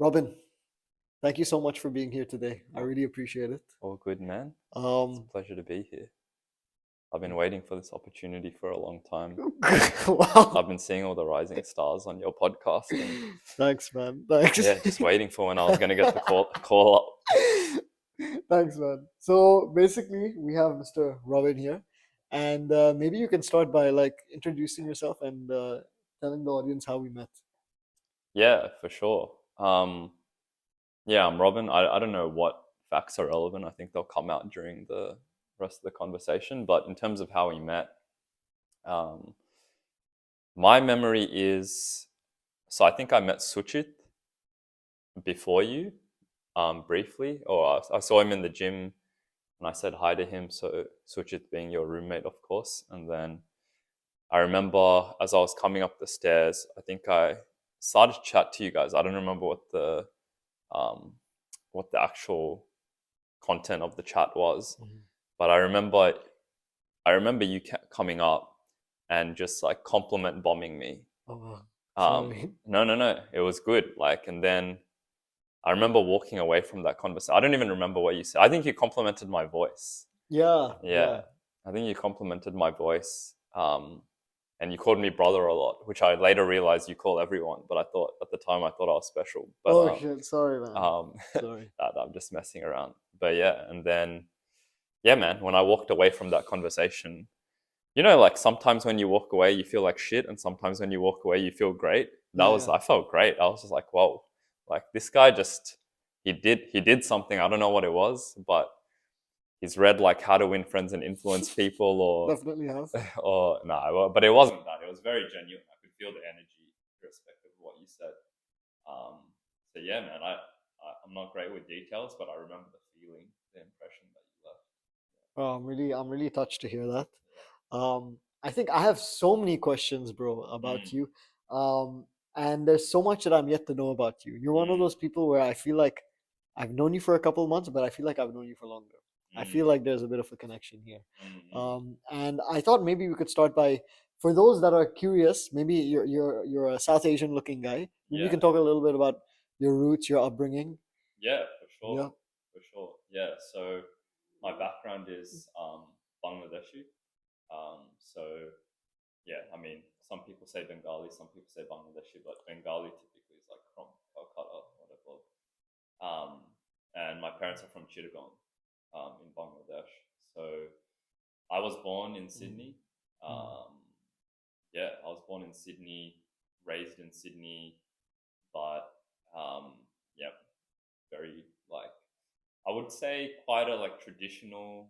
Robin, thank you so much for being here today. I Oh, really appreciate it. all good, man. It's a Um, pleasure to be here. I've been waiting for this opportunity for a long time. wow. I've been seeing all the rising stars on your podcast, and Thanks, man. Thanks. yeah, just waiting for when I was going to get the call up. Thanks, man. So basically, we have Mr. Robin here, and maybe you can start by like introducing yourself and telling the audience how we met. Yeah, for sure. Yeah, I'm Robin. I don't know what facts are relevant. I think they'll come out during the rest of the conversation. But in terms of how we met, um, my memory is so I think I met Suchit before you, briefly, or I saw him in the gym and I said hi to him. So Suchit being your roommate, of course. And then I remember as I was coming up the stairs, I think I started to chat to you guys. I don't remember um, what the actual content of the chat was, Mhm. but I remember you coming up and just like compliment bombing me. Oh, sorry. No, no, no, it was good. Like, and then I remember walking away from that conversation. I don't even remember what you said. I think you complimented my voice. Yeah, Yeah, yeah. I think you complimented my voice. And you called me brother a lot, which I later realized you call everyone. But I thought at the time I thought I was special. But Oh shit, sorry, man. um, Sorry. I'm just messing around. But yeah, and then yeah, man, when I walked away from that conversation, like sometimes when you walk away, you feel like shit, and sometimes when you walk away, you feel great. Yeah, yeah. I felt great. I was just like, whoa, like this guy just he did something. I don't know what it was, but he's read like How to Win Friends and Influence People, Definitely have. or no, but it wasn't that. It was very genuine. I could feel the energy, irrespective of what you said. So yeah, man, I'm not great with details, but I remember the feeling, the impression that you left. Oh, I'm really touched to hear that. I think I have so many questions, bro, about Mm, you. Um, and there's so much that I'm yet to know about you. You're one of mm, those people where I feel like I've known you for a couple of months, but I feel like I've known you for longer. I feel mm, like there's a bit of a connection here. mm, mm. And I thought maybe we could start by, for those that are curious, maybe you're a South Asian looking guy. Maybe you Yeah, can talk a little bit about your roots, your upbringing. yeah, for sure, Yeah. for sure. Yeah, so my background is Bangladeshi. So yeah, I mean, some people say Bengali, some people say Bangladeshi, but Bengali typically is like from Calcutta, whatever. Um, and my parents are from Chittagong, in Bangladesh. So I was born in Mm, Sydney. mm. Um, yeah, I was born in Sydney, raised in Sydney, but yeah, very like I would say quite a like traditional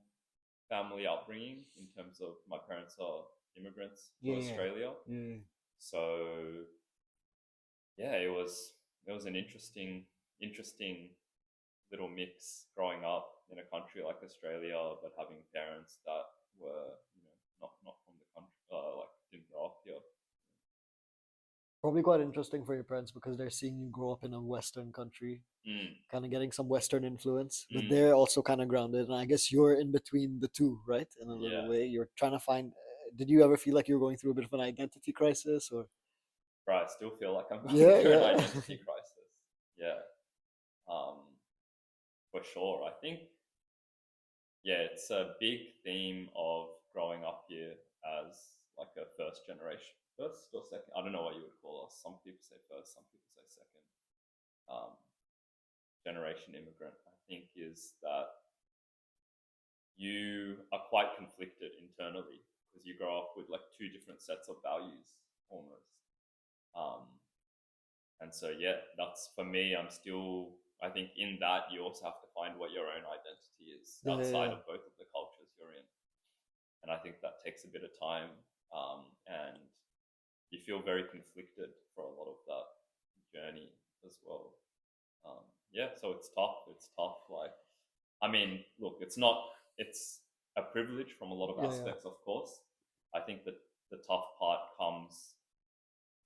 family upbringing in terms of my parents are immigrants to Yeah, Australia. yeah. So yeah, it was an interesting little mix growing up in a country like Australia, but having parents that were not from the country, like didn't grow up here. Probably quite interesting for your parents because they're seeing you grow up in a Western country, Mm, kind of getting some Western influence, but mm, they're also kind of grounded. And I guess you're in between the two, right? In a little yeah, way, you're trying to find. Did you ever feel like you were going through a bit of an identity crisis, or? but I still feel like I'm going Yeah, through an yeah. identity crisis. Yeah, um, for sure. I think yeah, it's a big theme of growing up here as like a first or second. I don't know what you would call us. Some people say first, some people say second. Um, generation immigrant. I think is that you are quite conflicted internally because you grow up with like two different sets of values almost. Um, and so yeah, that's for me. I think in that you also have to find what your own identity is Yeah, yeah, outside yeah. of both of the cultures you're in. And I think that takes a bit of time, and you feel very conflicted for a lot of that journey as well. Yeah, so it's tough. It's tough. Like, I mean, look, it's a privilege from a lot of Yeah, yeah. aspects, of course. I think that the tough part comes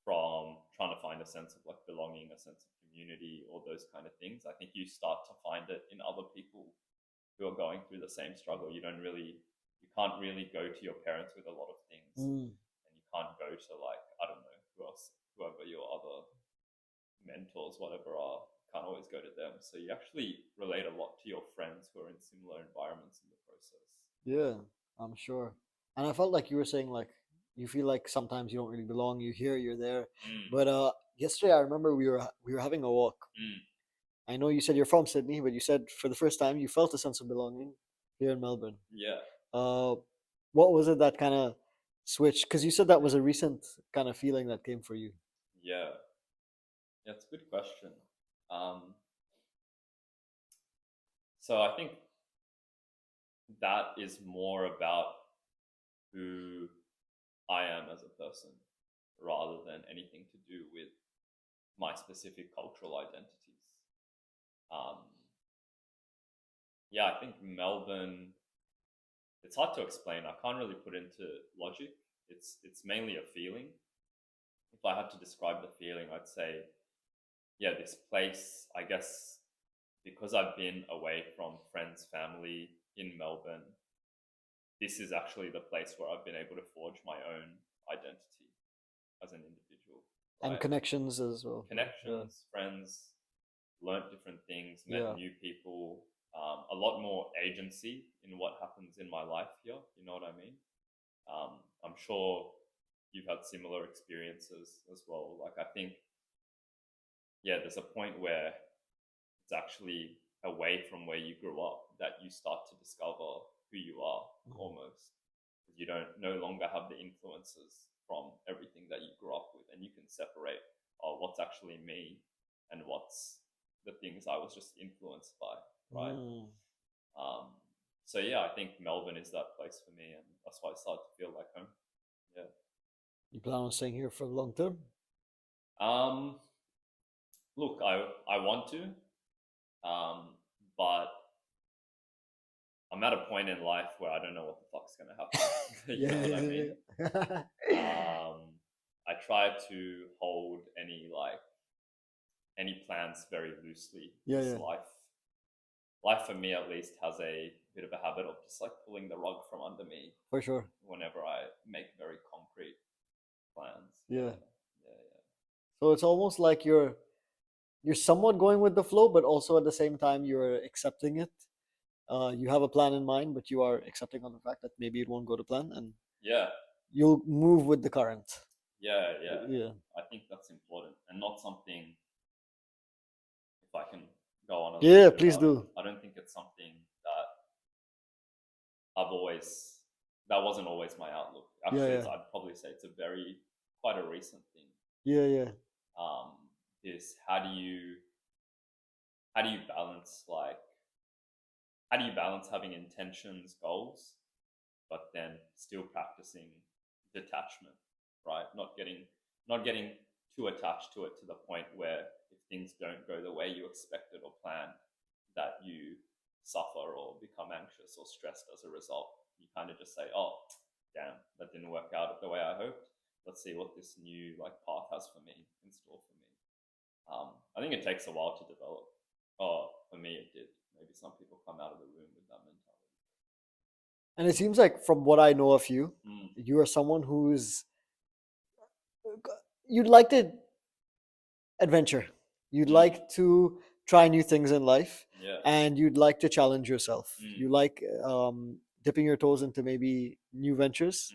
from trying to find a sense of like belonging, a sense of community, all those kind of things. I think you start to find it in other people who are going through the same struggle. You can't really go to your parents with a lot of things, Mm. and you can't go to like I don't know whoever your other mentors, whatever, are kind always go to them. So you actually relate a lot to your friends who are in similar environments in the process. Yeah, I'm sure. And I felt like you were saying like you feel like sometimes you don't really belong. You're here, you're there. But yesterday I remember we were having a walk. Mm. I know you said you're from Sydney, but you said for the first time you felt a sense of belonging here in Melbourne. Yeah. Uh, what was it that kind of switched? Because you said that was a recent kind of feeling that came for you. Yeah. Yeah, it's a good question. Um, so I think that is more about who I am as a person rather than anything to do with my specific cultural identities. Um, yeah, I think Melbourne, it's hard to explain. I can't really put into logic. It's mainly a feeling. If I had to describe the feeling, I'd say, yeah, this place, I guess, because I've been away from friends, family in Melbourne, this is actually the place where I've been able to forge my own identity as an individual, And right? connections as well. Connections, friends, learnt different things, met Yeah. new people, a lot more agency in what happens in my life here. You know what I mean? I'm sure you've had similar experiences as well. Like, I think, yeah, there's a point where it's actually away from where you grew up that you start to discover who you are almost. You don't no longer have the influences from everything that you grew up with, and you can separate what's actually me and what's the things I was just influenced by, right? Mm. So yeah, I think Melbourne is that place for me, and that's why I started to feel like home. Yeah. You plan on staying here for the long term? Um, Look, I want to, but I'm at a point in life where I don't know what the fuck's gonna happen. You know what I mean? I try to hold any plans very loosely. Yeah, Because yeah, life for me at least has a bit of a habit of just like pulling the rug from under me for sure. whenever I make very concrete plans. Yeah. Yeah. So it's almost like you're somewhat going with the flow, but also at the same time you're accepting it. You have a plan in mind, but you are accepting on the fact that maybe it won't go to plan, and Yeah. you'll move with the current. Yeah. Yeah. I think that's important and not something, if I can go on a little Yeah, bit please about it, do. I don't think it's something that I've always, that wasn't always my outlook. Yeah, Actually, yeah, I'd probably say it's quite a recent thing. yeah, yeah. Um, is how do you balance having intentions, goals, but then still practicing detachment, right? Not getting too attached to it to the point where if things don't go the way you expected or planned, that you suffer or become anxious or stressed as a result. You kind of just say, "Oh, damn, that didn't work out the way I hoped. Let's see what this new path has for me in store for me." I think it takes a while to develop. Oh, for me, it did. Maybe some people come out of the room with that mentality. And it seems like from what I know of you, Mm, you are someone who's you'd like to adventure. You'd mm, like to try new things in life, yeah. and you'd like to challenge yourself. Mm, You like dipping your toes into maybe new ventures,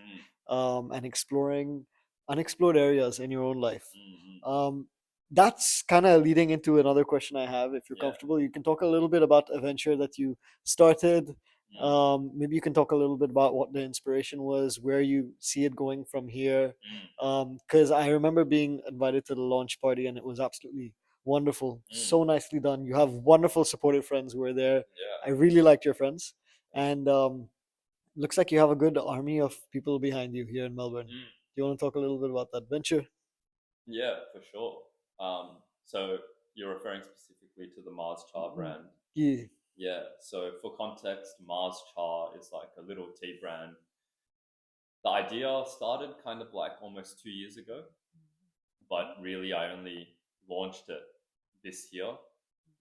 mm, and exploring unexplored areas in your own life. mm. Um, that's kind of leading into another question I have. If you're Yeah. comfortable, you can talk a little bit about a venture that you started. Mm, Maybe you can talk a little bit about what the inspiration was, where you see it going from here. mm, Because I remember being invited to the launch party and it was absolutely wonderful. mm. So nicely done. You have wonderful supportive friends who were there. I Yeah. really liked your friends. Thank And looks like you have a good army of people behind you here in Melbourne. you. Mm. Do you want to talk a little bit about that venture? Yeah, for sure. So you're referring specifically to the Mars Char brand. Yeah. Yeah. So for context, Mars Char is like a little tea brand. The idea started kind of like almost 2 years ago, but really I only launched it this year.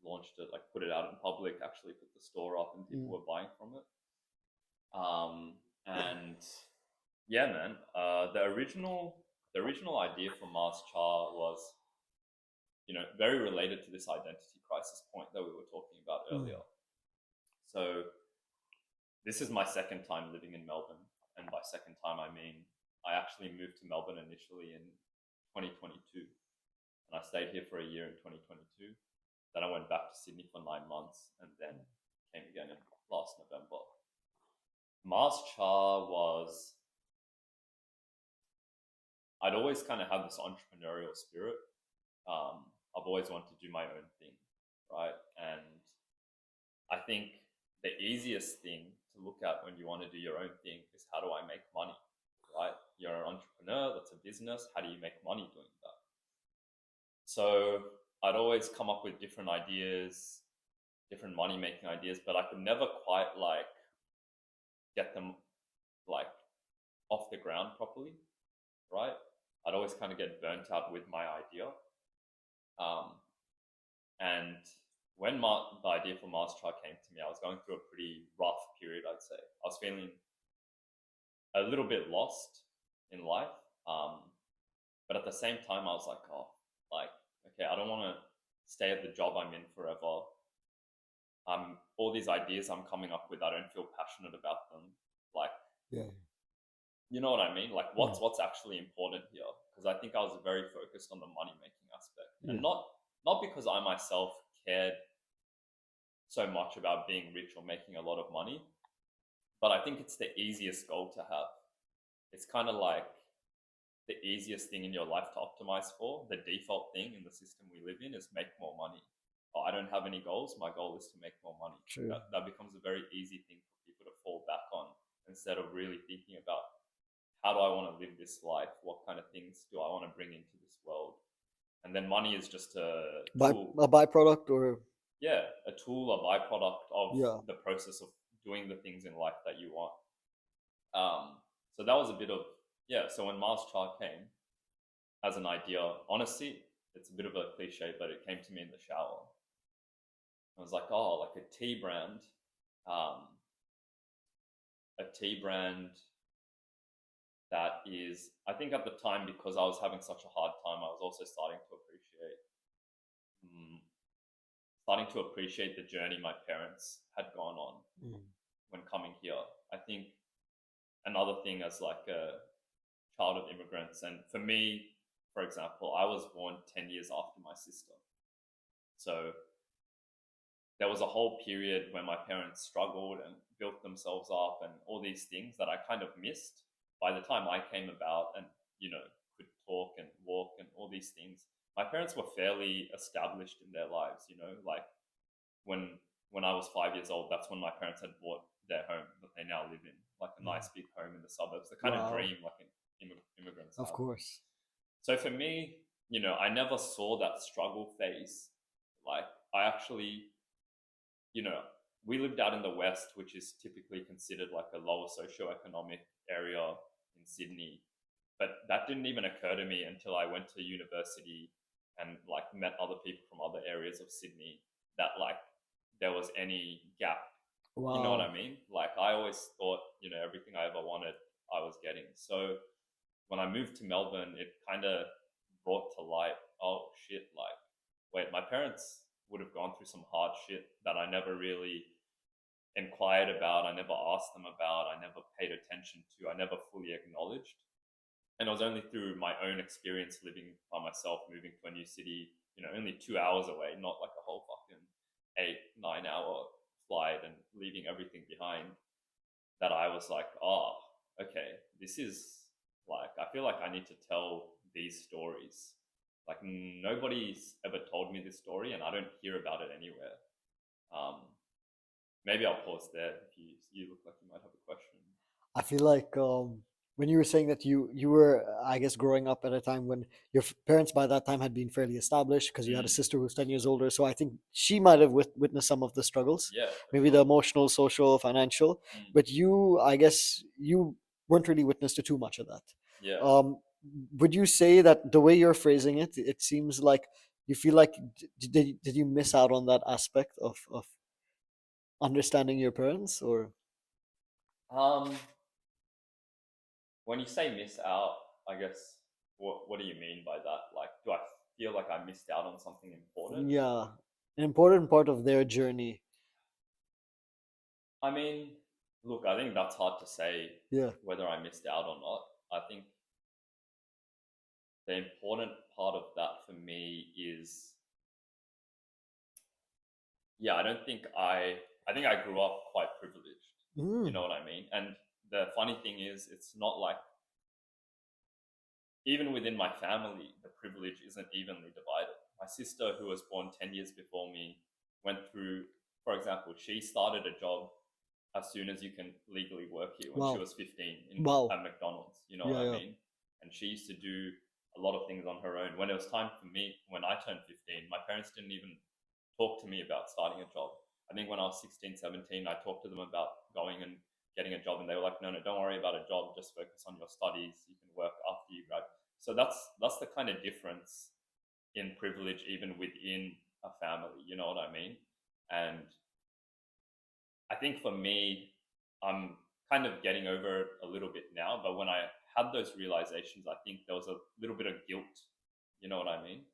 Launched it, like put it out in public, actually put the store up, and people Mm. were buying from it. And yeah, man, the original idea for Mars Char was very related to this identity crisis point that we were talking about earlier. So this is my second time living in Melbourne, and by second time I mean I actually moved to Melbourne initially in 2022, and I stayed here for a year in 2022. Then I went back to Sydney for 9 months, and then came again in last November. Mars Char was, I'd always kind of had this entrepreneurial spirit. I've always wanted to do my own thing, right? And I think the easiest thing to look at when you want to do your own thing is, how do I make money, right? You're an entrepreneur, that's a business. How do you make money doing that? So I'd always come up with different ideas, different money-making ideas, but I could never quite get them off the ground properly, right? I'd always kind of get burnt out with my idea. And when the idea for Mars Chart came to me, I was going through a pretty rough period, I'd say. I was feeling a little bit lost in life. But at the same time, I was like, okay, I don't want to stay at the job I'm in forever. All these ideas I'm coming up with, I don't feel passionate about them. You know what I mean? What's actually important here? Because I think I was very focused on the money-making aspect, and not because I myself cared so much about being rich or making a lot of money, but I think it's the easiest goal to have. It's kind of like the easiest thing in your life to optimize for. The default thing in the system we live in is make more money. Oh, I don't have any goals. My goal is to make more money. True. That becomes a very easy thing for people to fall back on, instead of really thinking about, how do I want to live this life? What kind of things do I want to bring into this world? And then money is just a tool. A byproduct, or a tool, a byproduct of the process of doing the things in life that you want. So that was a bit of, so when Mars Chart came as an idea, honestly, it's a bit of a cliche, but it came to me in the shower. I was like, like a tea brand that is, I think at the time, because I was having such a hard time, I was also starting to appreciate the journey my parents had gone on when coming here. I think another thing, as like a child of immigrants, and for me, for example, I was born 10 years after my sister. So there was a whole period when my parents struggled and built themselves up and all these things that I kind of missed. By the time I came about and, could talk and walk and all these things, my parents were fairly established in their lives, when I was 5 years old, that's when my parents had bought their home that they now live in, like a nice big home in the suburbs, the kind of dream like immigrants have. Of course. So for me, I never saw that struggle phase. I actually, we lived out in the West, which is typically considered like a lower socioeconomic area in Sydney. But that didn't even occur to me until I went to university and met other people from other areas of Sydney, that there was any gap. Wow. You know what I mean? I always thought, everything I ever wanted, I was getting. So when I moved to Melbourne, it kind of brought to light, oh shit, wait, my parents would have gone through some hard shit that I never really inquired about. I never asked them about. I never paid attention to. I never fully acknowledged. And it was only through my own experience living by myself, moving to a new city, only 2 hours away, not like a whole fucking 8-9 hour flight and leaving everything behind, that I was like, okay, this is I feel like I need to tell these stories. Nobody's ever told me this story, and I don't hear about it anywhere. Maybe I'll pause there if you look like you might have a question. I feel like when you were saying that you were, I guess, growing up at a time when your parents by that time had been fairly established, because you had a sister who was 10 years older. So I think she might have witnessed some of the struggles, maybe the emotional, social, financial. But you, I guess, you weren't really witness to too much of that. Would you say that the way you're phrasing it, it seems like you feel like, did you miss out on that aspect of understanding your parents, or? When you say miss out, I guess, what do you mean by that? Do I feel like I missed out on something important. Yeah, an important part of their journey. I mean, look, I think that's hard to say Yeah. whether I missed out or not. I think the important part of that for me is, yeah, I think I grew up quite privileged. You know what I mean? And the funny thing is, it's not like, even within my family, the privilege isn't evenly divided. My sister, who was born 10 years before me, went through, for example, she started a job as soon as you can legally work here when she Wow. was 15 Wow. at McDonald's. You know Yeah, what I yeah. mean? And she used to do a lot of things on her own. When it was time for me, when I turned 15, my parents didn't even talk to me about starting a job. I think when I was 16, 17, I talked to them about going and getting a job, and they were like, no, don't worry about a job, just focus on your studies, you can work after you grad. So that's the kind of difference in privilege even within a family, you know what I mean? And I think for me, I'm kind of getting over it a little bit now, but when I had those realizations, I think there was a little bit of guilt, you know what I mean?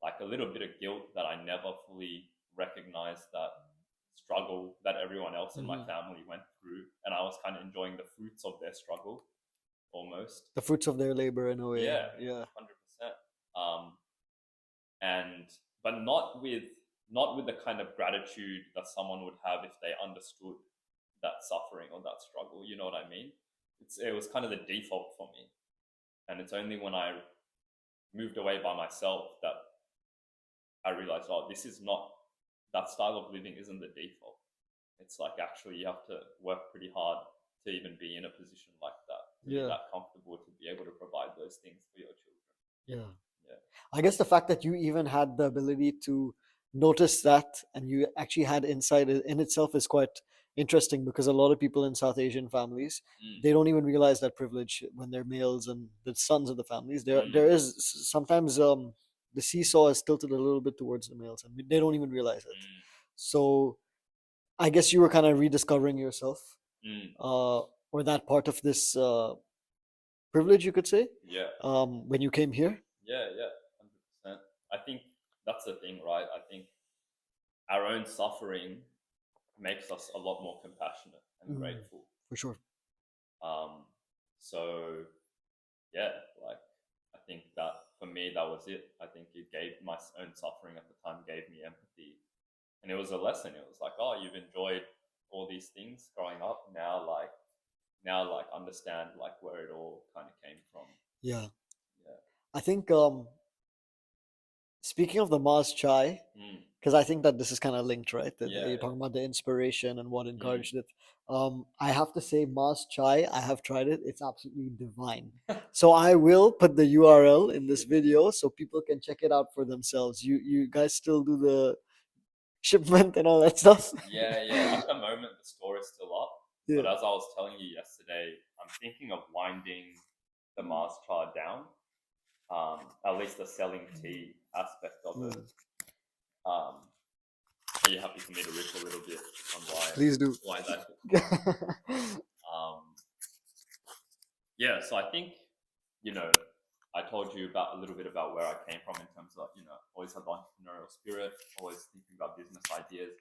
Like a little bit of guilt that I never fully recognized that struggle that everyone else in my family went through, and I was kind of enjoying the fruits of their struggle almost. The fruits of their labor in a way. Yeah, Yeah. 100%. And but not with the kind of gratitude that someone would have if they understood that suffering or that struggle. You know what I mean? It was kind of the default for me, and it's only when I moved away by myself that I realized, oh, this is not, that style of living isn't the default. It's like actually you have to work pretty hard to even be in a position like that, to be Yeah. that comfortable, to be able to provide those things for your children. Yeah. Yeah. I guess the fact that you even had the ability to notice that and you actually had insight in itself is quite interesting, because a lot of people in South Asian families, they don't even realize that privilege when they're males and the sons of the families. There is sometimes the seesaw is tilted a little bit towards the males and they don't even realize it. So I guess you were kind of rediscovering yourself, or that part of this privilege, you could say, Yeah. when you came here. Yeah, 100%. I think that's the thing, right? I think our own suffering makes us a lot more compassionate and grateful. For sure. So yeah, like I think that for me that was it. I think it gave my own suffering at the time gave me empathy, and it was a lesson. It was like, oh, you've enjoyed all these things growing up. Now understand like where it all kind of came from. Yeah. Yeah. I think speaking of the Mars chai, because I think that this is kind of linked, right? That Yeah, you're talking about the inspiration and what Mm. encouraged it. I have to say, Mars chai, I have tried it. It's absolutely divine. So I will put the URL in this video so people can check it out for themselves. You guys still do the shipment and all that stuff? Yeah. At the moment, the store is still up. Yeah. But as I was telling you yesterday, I'm thinking of winding the Mars chart down. At least the selling tea aspect of it. Are you happy for me to riff a little bit on Please do. why that? Yeah, so I think, you know, I told you about a little bit about where I came from in terms of, you know, always had the entrepreneurial spirit, always thinking about business ideas.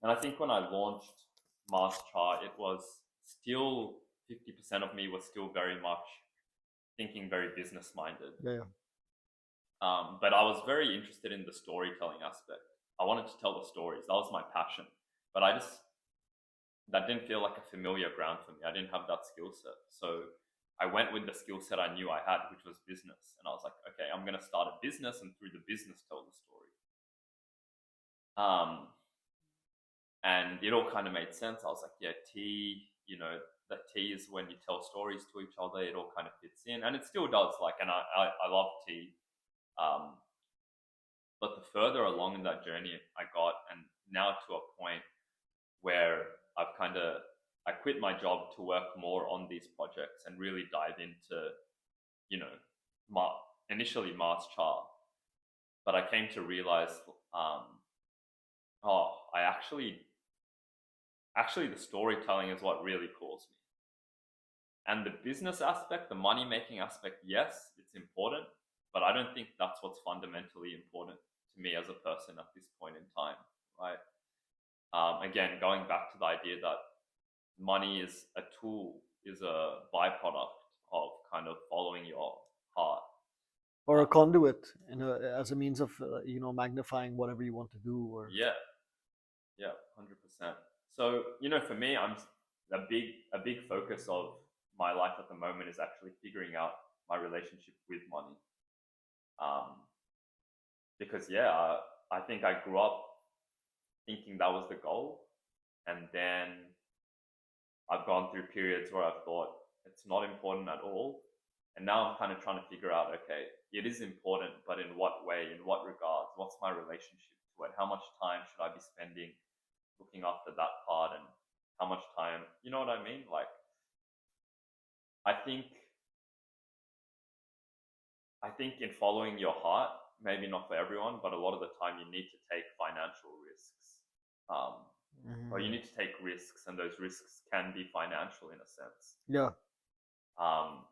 And I think when I launched Mars Chart, it was still 50% of me was still very much thinking very business minded. Yeah. But I was very interested in the storytelling aspect. I wanted to tell the stories. That was my passion. But that didn't feel like a familiar ground for me. I didn't have that skill set. So I went with the skill set I knew I had, which was business. And I was like, okay, I'm going to start a business and through the business tell the story. And it all kind of made sense. I was like, yeah, tea, you know, that tea is when you tell stories to each other. It all kind of fits in. And it still does. Like, and I love tea. But the further along in that journey I got, and now to a point where I quit my job to work more on these projects and really dive into, you know, initially Mars Chart. But I came to realize, I actually the storytelling is what really calls me. And the business aspect, the money making aspect, yes, it's important, but I don't think that's what's fundamentally important to me as a person at this point in time, right? Again, going back to the idea that money is a tool, is a byproduct of kind of following your heart. Or a Uh, conduit, as a means of magnifying whatever you want to do. Or yeah, yeah, 100%. So for me, I'm a big focus of my life at the moment is actually figuring out my relationship with money. Um, because I think I grew up thinking that was the goal, and then I've gone through periods where I've thought it's not important at all, and now I'm kind of trying to figure out, okay, it is important, but in what way, in what regards, what's my relationship to it, how much time should I be spending looking after that part, and how much time, you know what I mean? Like, I think I think in following your heart, maybe not for everyone, but a lot of the time you need to take financial risks. Or you need to take risks, and those risks can be financial in a sense. yeah, Um,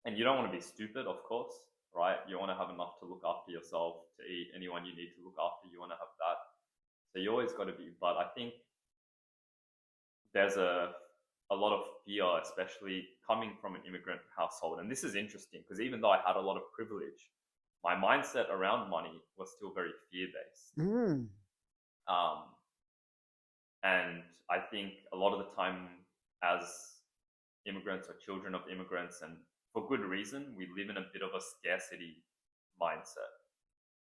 and you don't want to be stupid, of course, right? You want to have enough to look after yourself, to eat anyone you need to look after. You want to have that. So you always got to be, but I think there's a lot of fear, especially coming from an immigrant household. And this is interesting because even though I had a lot of privilege, my mindset around money was still very fear based. And I think a lot of the time, as immigrants or children of immigrants, and for good reason, we live in a bit of a scarcity mindset,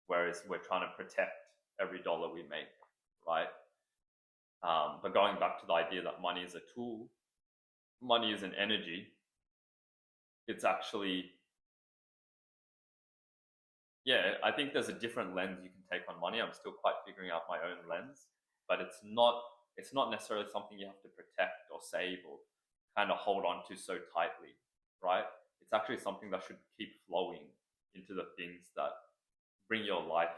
whereas we're trying to protect every dollar we make, right? But going back to the idea that money is a tool, money is an energy. It's actually, I think there's a different lens you can take on money. I'm still quite figuring out my own lens, but it's not necessarily something you have to protect or save or kind of hold on to so tightly, right? It's actually something that should keep flowing into the things that bring your life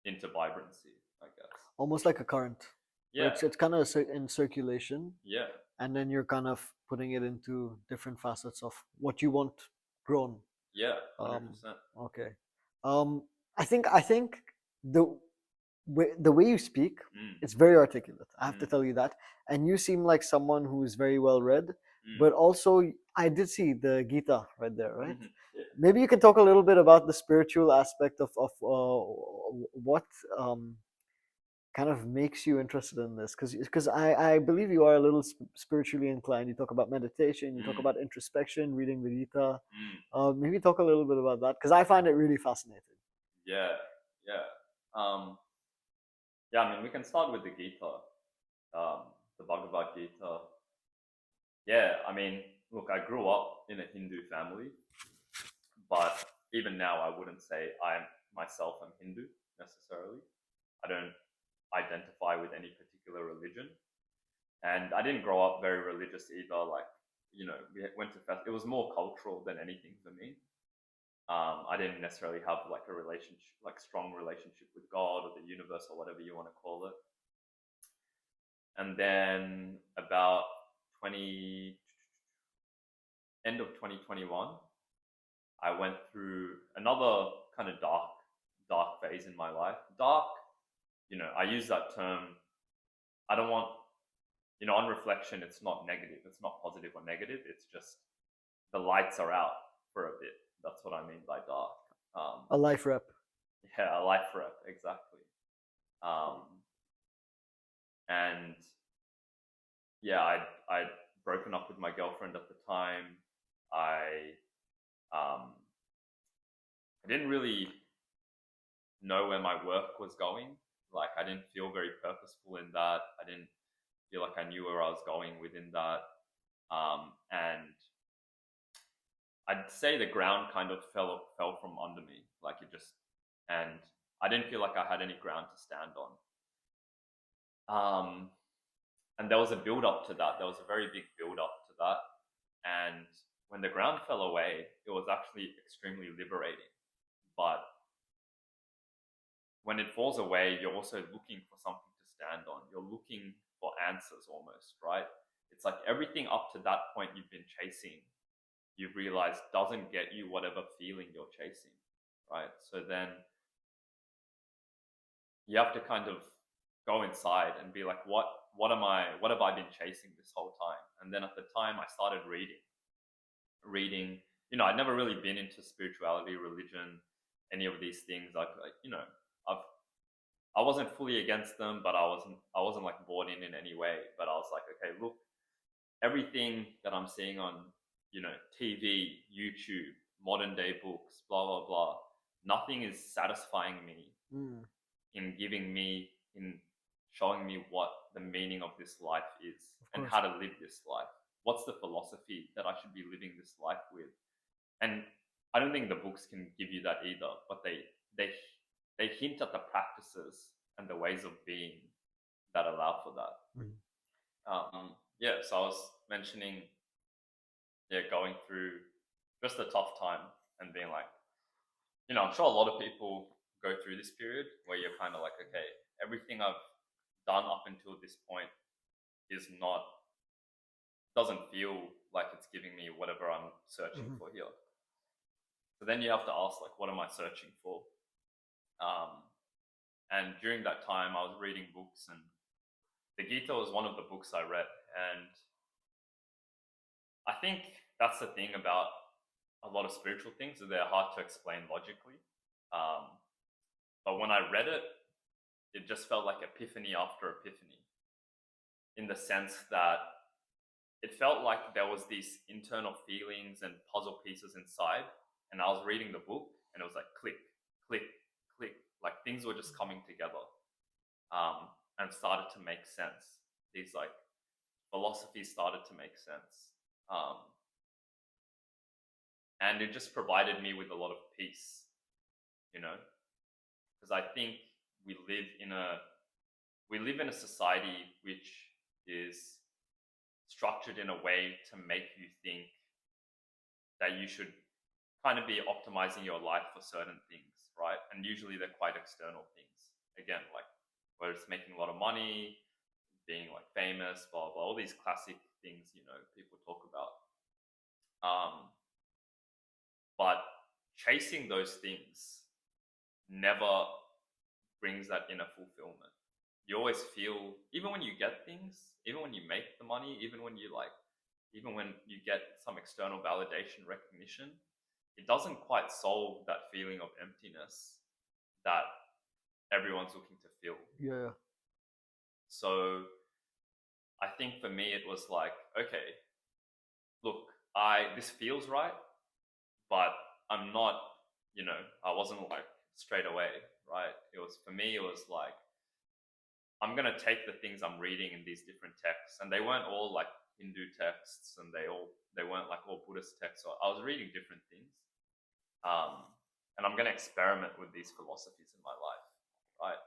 into vibrancy, I guess. almost like a current. Yeah, It's kind of in circulation, yeah, and then you're kind of putting it into different facets of what you want grown. yeah, Um, 100%. okay. Um, I think the the way you speak, Mm, it's very articulate. I have to mm, tell you that, and you seem like someone who is very well read. mm. But also, I did see the Gita right there, right? Yeah. Maybe you can talk a little bit about the spiritual aspect of what kind of makes you interested in this, because I believe you are a little spiritually inclined. You talk about meditation, you talk Mm, about introspection, reading the Gita. mm. Maybe talk a little bit about that, because I find it really fascinating. Yeah, yeah. Yeah, I mean, we can start with the Gita, the Bhagavad Gita. Yeah, I mean, look, I grew up in a Hindu family, but even now, I wouldn't say I myself am Hindu necessarily. I don't identify with any particular religion, and I didn't grow up very religious either. Like, we went to fest. It was more cultural than anything for me. I didn't necessarily have like a relationship, like strong relationship with God or the universe or whatever you want to call it. And then about 20 end of 2021, I went through another kind of dark phase in my life. Dark, I use that term. I don't want, on reflection, it's not negative. It's not positive or negative. It's just the lights are out for a bit. That's what I mean by dark. A life rep. Yeah, a life rep, exactly. Um, and yeah, I'd broken up with my girlfriend at the time. I um, I didn't really know where my work was going. Like, I didn't feel very purposeful in that. I didn't feel like I knew where I was going within that. And I'd say the ground kind of fell from under me. Like, and I didn't feel like I had any ground to stand on. And there was a build up to that. There was a very big build up to that. And when the ground fell away, it was actually extremely liberating. But when it falls away, you're also looking for something to stand on. You're looking for answers almost, right? It's like everything up to that point you've been chasing you realize doesn't get you whatever feeling you're chasing, right? So then you have to kind of go inside and be like, what have I been chasing this whole time? And then at the time I started reading, I'd never really been into spirituality, religion, any of these things. I wasn't fully against them, but I wasn't like bought in any way. But I was like, okay, look, everything that I'm seeing on, TV, YouTube, modern day books, blah, blah, blah, nothing is satisfying me Mm, in showing me what the meaning of this life is of and course. how to live this life. What's the philosophy that I should be living this life with? And I don't think the books can give you that either, but they hint at the practices and the ways of being that allow for that. Mm. So I was mentioning, going through just a tough time and being like, I'm sure a lot of people go through this period where you're kind of like, okay, everything I've done up until this point doesn't feel like it's giving me whatever I'm searching Mhm. for here. So then you have to ask, like, what am I searching for? And during that time, I was reading books, and the Gita was one of the books I read. And I think that's the thing about a lot of spiritual things, that they're hard to explain logically. But when I read it, it just felt like epiphany after epiphany, in the sense that it felt like there was these internal feelings and puzzle pieces inside. And I was reading the book, and it was like click, click, click, like things were just coming together, and started to make sense. These like philosophies started to make sense. And it just provided me with a lot of peace, because I think we live in a society which is structured in a way to make you think that you should kind of be optimizing your life for certain things, right? And usually they're quite external things. Again, like whether it's making a lot of money, being like famous, blah, blah, all these classic things, people talk about. But chasing those things never brings that inner fulfillment. You always feel, even when you get things, even when you make the money, even when you get some external validation, recognition, it doesn't quite solve that feeling of emptiness that everyone's looking to fill. Yeah. So I think for me, it was like, okay, look, this feels right, but I'm not, I wasn't like straight away, right? For me, it was like, I'm going to take the things I'm reading in these different texts, and they weren't all like Hindu texts, and they weren't like all Buddhist texts. So I was reading different things. And I'm going to experiment with these philosophies in my life, right?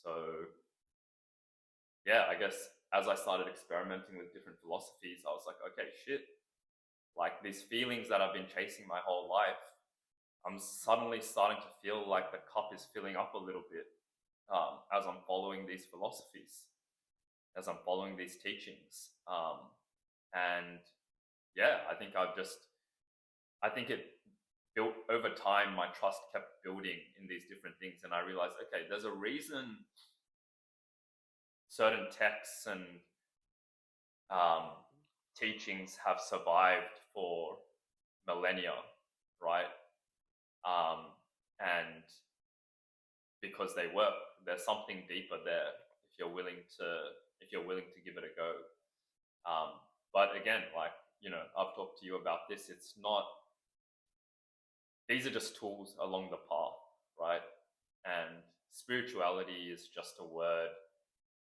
So, yeah, I guess as I started experimenting with different philosophies, I was like, okay, shit, like these feelings that I've been chasing my whole life, I'm suddenly starting to feel like the cup is filling up a little bit, as I'm following these philosophies, as I'm following these teachings. And yeah, I think it built over time. My trust kept building in these different things, and I realized, okay, there's a reason certain texts and teachings have survived for millennia, right? And because they work, there's something deeper there if you're willing to give it a go. But again, like, I've talked to you about this. It's not, these are just tools along the path, right? And spirituality is just a word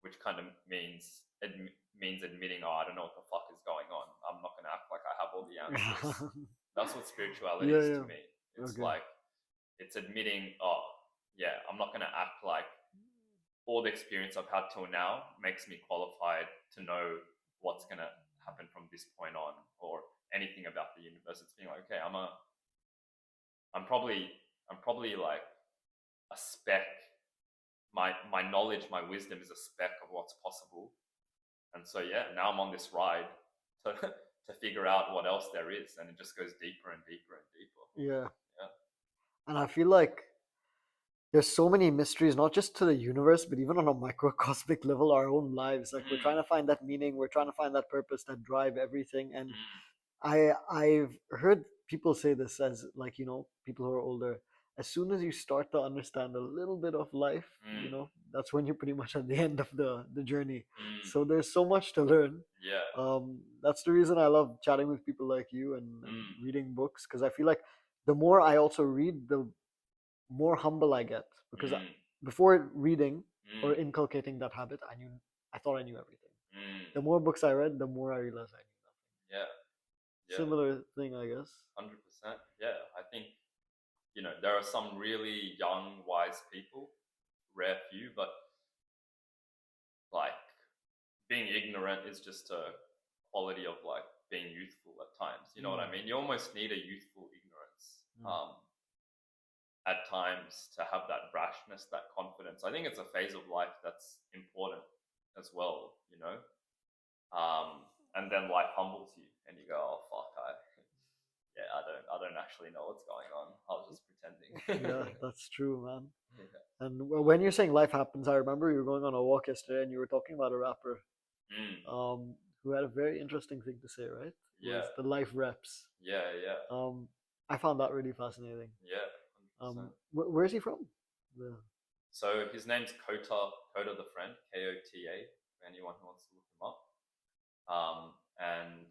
which kind of means admitting, oh, I don't know what the fuck is going on. I'm not going to act like I have all the answers. That's what spirituality Yeah, is to yeah. me. It's Okay. like, it's admitting, oh, yeah, I'm not going to act like all the experience I've had till now makes me qualified to know what's going to happen from this point on, or anything about the universe. It's being like, okay, I'm probably like a speck. My knowledge, my wisdom is a speck of what's possible. And so, yeah, now I'm on this ride to to figure out what else there is, and it just goes deeper and deeper and deeper. Yeah. Yeah. And I feel like there's so many mysteries, not just to the universe, but even on a microcosmic level, our own lives. Like we're trying to find that meaning, we're trying to find that purpose that drive everything. And I've heard people say this as like, people who are older. As soon as you start to understand a little bit of life, that's when you're pretty much at the end of the journey. So there's so much to learn. Yeah. That's the reason I love chatting with people like you and reading books, because I feel like the more I also read, the more humble I get, because before reading or inculcating that habit, I thought I knew everything. The more books I read, the more I realized I knew nothing. Yeah. Similar thing, I guess. 100%. Yeah, I think there are some really young, wise people, rare few, but like being ignorant is just a quality of like being youthful at times. You know what I mean? You almost need a youthful ignorance at times to have that brashness, that confidence. I think it's a phase of life that's important as well, and then life humbles you, and you go, "Oh fuck, I don't actually know what's going on. I was just pretending." Yeah, that's true, man. Yeah. And when you're saying life happens, I remember you were going on a walk yesterday and you were talking about a rapper who had a very interesting thing to say, right? Yeah. Was the life reps. Yeah. I found that really fascinating. Yeah. 100%. Where's he from? The... So his name's Kota the Friend, Kota, for anyone who wants to look him up. And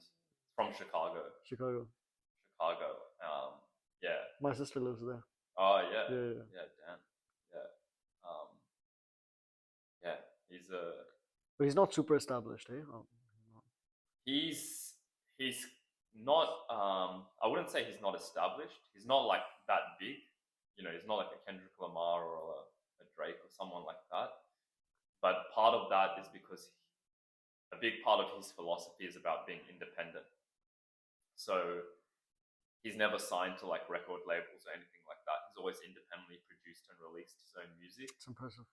from Chicago. Chicago. Yeah. My sister lives there. Oh yeah. Yeah. Yeah, damn. Yeah. Yeah. But he's not super established, eh? He's not. I wouldn't say he's not established. He's not like that big. He's not like a Kendrick Lamar or a Drake or someone like that. But part of that is because a big part of his philosophy is about being independent. So he's never signed to like record labels or anything like that. He's always independently produced and released his own music. It's impressive.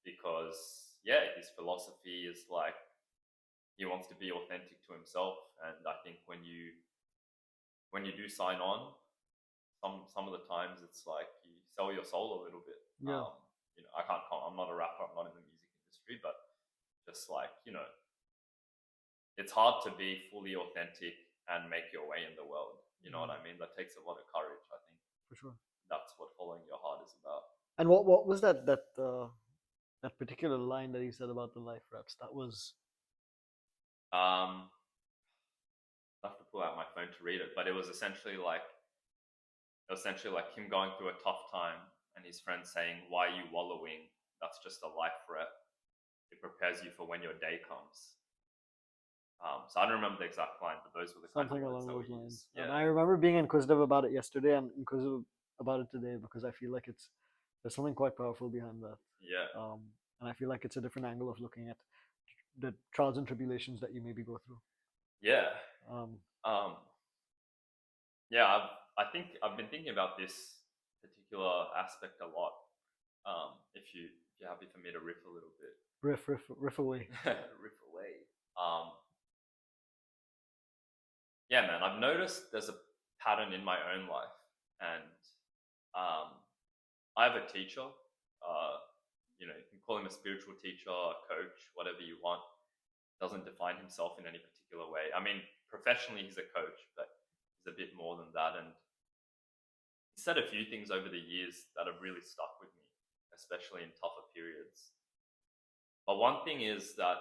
Because his philosophy is like he wants to be authentic to himself, and I think when you do sign on, some of the times it's like you sell your soul a little bit. Yeah. I'm not a rapper. I'm not in the music industry, but just like it's hard to be fully authentic and make your way in the world. You know what I mean? That takes a lot of courage, I think. For sure. That's what following your heart is about. And what was that particular line that he said about the life reps? That was I have to pull out my phone to read it, but it was essentially like him going through a tough time and his friend saying, "Why are you wallowing? That's just a life rep. It prepares you for when your day comes." So I don't remember the exact line, but those were the something kind of along words those that we lines. used. Yeah. And I remember being inquisitive about it yesterday and inquisitive about it today, because I feel like there's something quite powerful behind that. Yeah. And I feel like it's a different angle of looking at the trials and tribulations that you maybe go through. Yeah. Yeah, I think I've been thinking about this particular aspect a lot. If you're happy for me to riff a little bit. Riff away. Riff away. Yeah, man, I've noticed there's a pattern in my own life, and I have a teacher. You can call him a spiritual teacher, a coach, whatever you want. Doesn't define himself in any particular way. I mean, professionally, he's a coach, but he's a bit more than that. And he said a few things over the years that have really stuck with me, especially in tougher periods. But one thing is that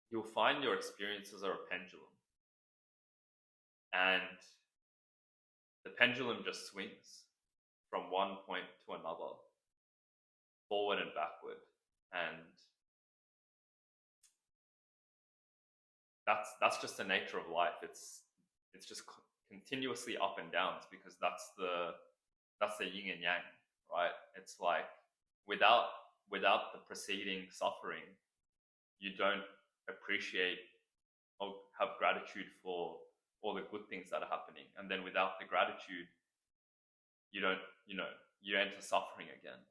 you'll find your experiences are a pendulum. And the pendulum just swings from one point to another, forward and backward. And that's just the nature of life. It's just continuously up and downs, because that's the yin and yang, right? It's like without the preceding suffering, you don't appreciate or have gratitude for all the good things that are happening, and then without the gratitude, you don't you enter suffering again,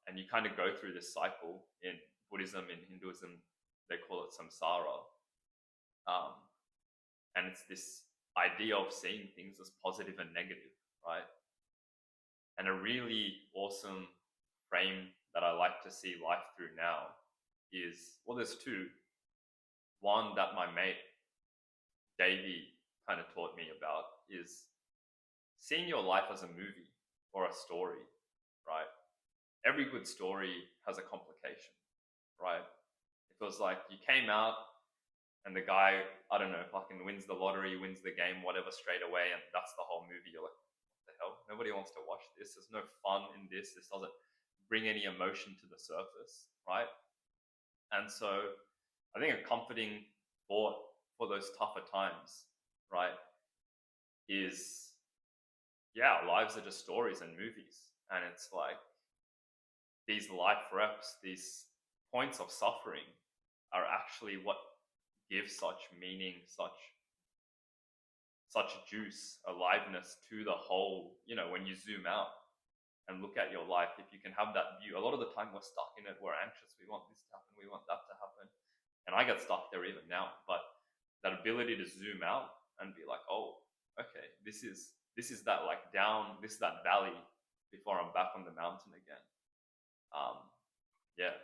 and you kind of go through this cycle. In Buddhism, in Hinduism, they call it samsara. Um, and it's this idea of seeing things as positive and negative, right? And a really awesome frame that I like to see life through now is, well, there's two. One that my mate Davey kind of taught me about is seeing your life as a movie or a story, right? Every good story has a complication, right? It was like you came out and the guy, I don't know, fucking wins the lottery, wins the game, whatever, straight away, and that's the whole movie. You're like, what the hell? Nobody wants to watch this. There's no fun in this. This doesn't bring any emotion to the surface, right? And so I think a comforting thought for those tougher times, right, is, yeah, lives are just stories and movies. And it's like these life reps, these points of suffering are actually what give such meaning, such juice, aliveness to the whole. You know, when you zoom out and look at your life, if you can have that view, a lot of the time we're stuck in it, we're anxious, we want this to happen, we want that to happen. And I get stuck there even now. But that ability to zoom out and be like, oh, okay, this is that, like, down, this is that valley before I'm back on the mountain again. Yeah.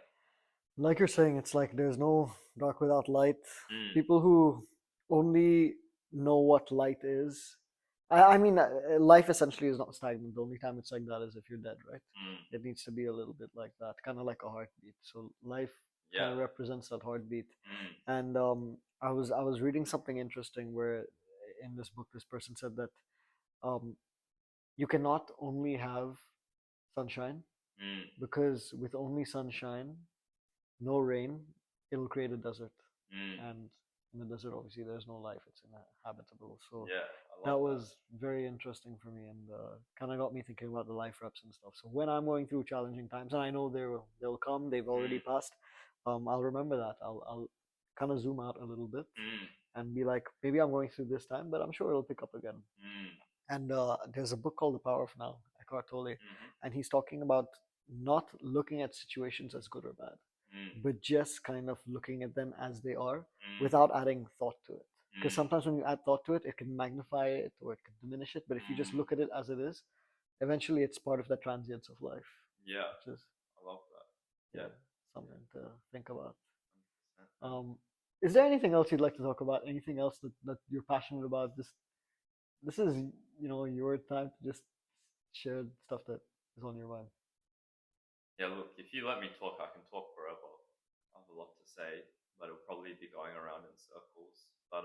Like you're saying, it's like there's no dark without light. Mm, People who only know what light is. I mean, life essentially is not stagnant. The only time it's like that is if you're dead, right? mm, It needs to be a little bit like that, kind of like a heartbeat. So life kind yeah. of represents that heartbeat. Mm, And I was reading something interesting where in this book this person said that um, you cannot only have sunshine, mm, because with only sunshine, no rain, it'll create a desert. mm, And in the desert, obviously, there's no life, it's inhabitable. So yeah. I that love that. was very interesting for me, and kind of got me thinking about the life reps and stuff. So when I'm going through challenging times, and I know they'll come, they've already Mm, passed, I'll remember that. I'll kind of zoom out a little bit mm, and be like, maybe I'm going through this time, but I'm sure it'll pick up again. mm, And there's a book called The Power of Now, Eckhart Tolle, mm, and he's talking about not looking at situations as good or bad, mm, but just kind of looking at them as they are mm, without adding thought to it. Because mm, sometimes when you add thought to it, it can magnify it or it can diminish it. But if you just mm. look at it as it is, eventually it's part of the transience of life, Yeah, which is, I love that. yeah, Yeah. something to think about. 100%. Um, is there anything else you'd like to talk about? Anything else that you're passionate about? This is, your time to just share stuff that is on your mind. Yeah, look, if you let me talk, I can talk forever. I have a lot to say, but it'll probably be going around in circles. But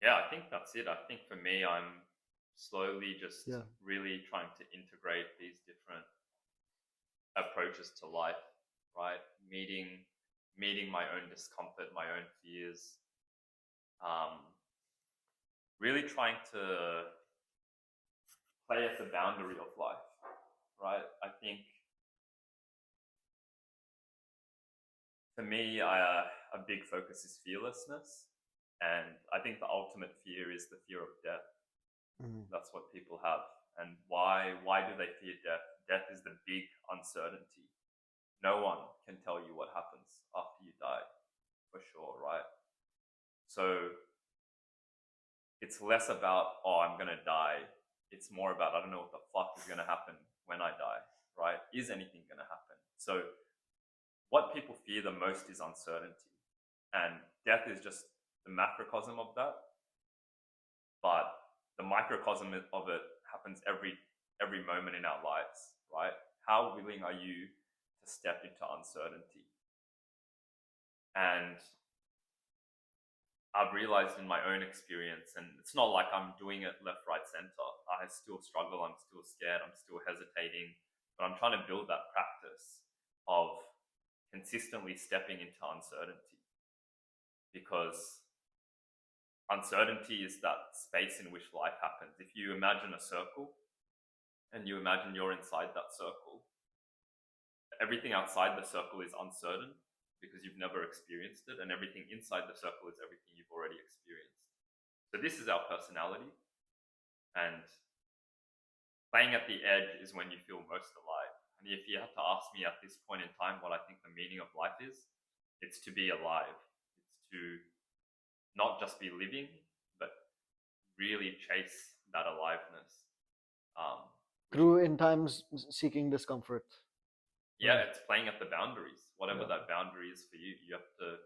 yeah, I think that's it. I think for me, I'm slowly just Yeah. really trying to integrate these different approaches to life, right? Meeting my own discomfort, my own fears, um, really trying to play at the boundary of life, right? I think for me, a big focus is fearlessness. And I think the ultimate fear is the fear of death. Mhm. That's what people have. And why do they fear death? Death is the big uncertainty. No one can tell you what happens after you die, for sure, right? So it's less about, oh, I'm going to die. It's more about, I don't know what the fuck is going to happen when I die, right? Is anything going to happen? So what people fear the most is uncertainty. And death is just the macrocosm of that. But the microcosm of it happens every moment in our lives, right? How willing are you to step into uncertainty? And I've realized in my own experience, and it's not like I'm doing it left, right, center. I still struggle. I'm still scared. I'm still hesitating. But I'm trying to build that practice of consistently stepping into uncertainty, because uncertainty is that space in which life happens. If you imagine a circle and you imagine you're inside that circle, everything outside the circle is uncertain because you've never experienced it, and everything inside the circle is everything you've already experienced. So this is our personality, and playing at the edge is when you feel most alive. And if you had to ask me at this point in time what I think the meaning of life is, it's to be alive. to not just be living, but really chase that aliveness. Through in times seeking discomfort. Yeah, it's playing at the boundaries, whatever Yeah. that boundary is for you. You have to.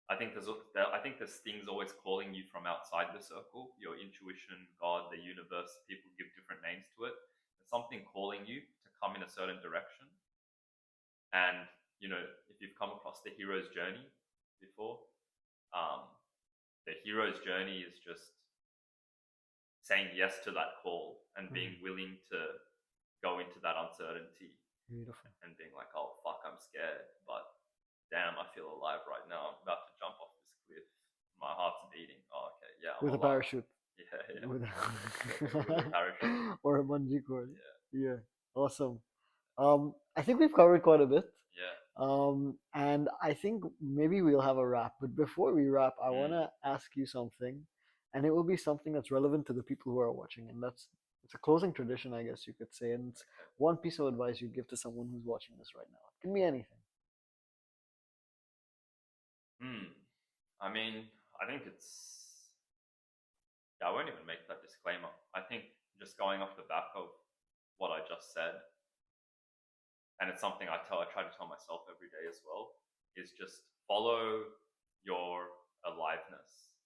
I think there's things always calling you from outside the circle. Your intuition, God, the universe. People give different names to it. There's something calling you to come in a certain direction. And if you've come across the hero's journey before, um, the hero's journey is just saying yes to that call and being willing to go into that uncertainty. Beautiful. And being like, oh fuck, I'm scared, but damn, I feel alive right now. I'm about to jump off this cliff. My heart's beating. Oh, okay, yeah, I'm With a alive. parachute. Yeah. With With a parachute. or a bungee cord. Yeah. Yeah. Awesome. I think we've covered quite a bit. Yeah. And I think maybe we'll have a wrap. But before we wrap, I want Mm. to ask you something, and it will be something that's relevant to the people who are watching, and it's a closing tradition, I guess you could say. And it's Okay. one piece of advice you'd give to someone who's watching this right now. It can be anything. I mean, I think it's. Yeah, I won't even make that disclaimer. I think just going off the back of what I just said, and it's something I try to tell myself every day as well, is just follow your aliveness.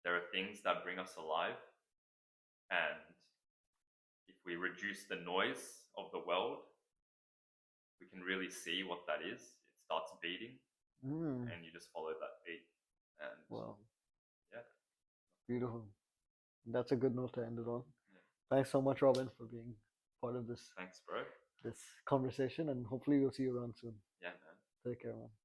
There are things that bring us alive, and if we reduce the noise of the world, we can really see what that is. It starts beating, and you just follow that beat. And Wow. Yeah. Beautiful. That's a good note to end it on. Yeah. Thanks so much, Robin, for being part of this Thanks, bro. conversation, and hopefully we'll see you around soon. Yeah, man. Take care, man.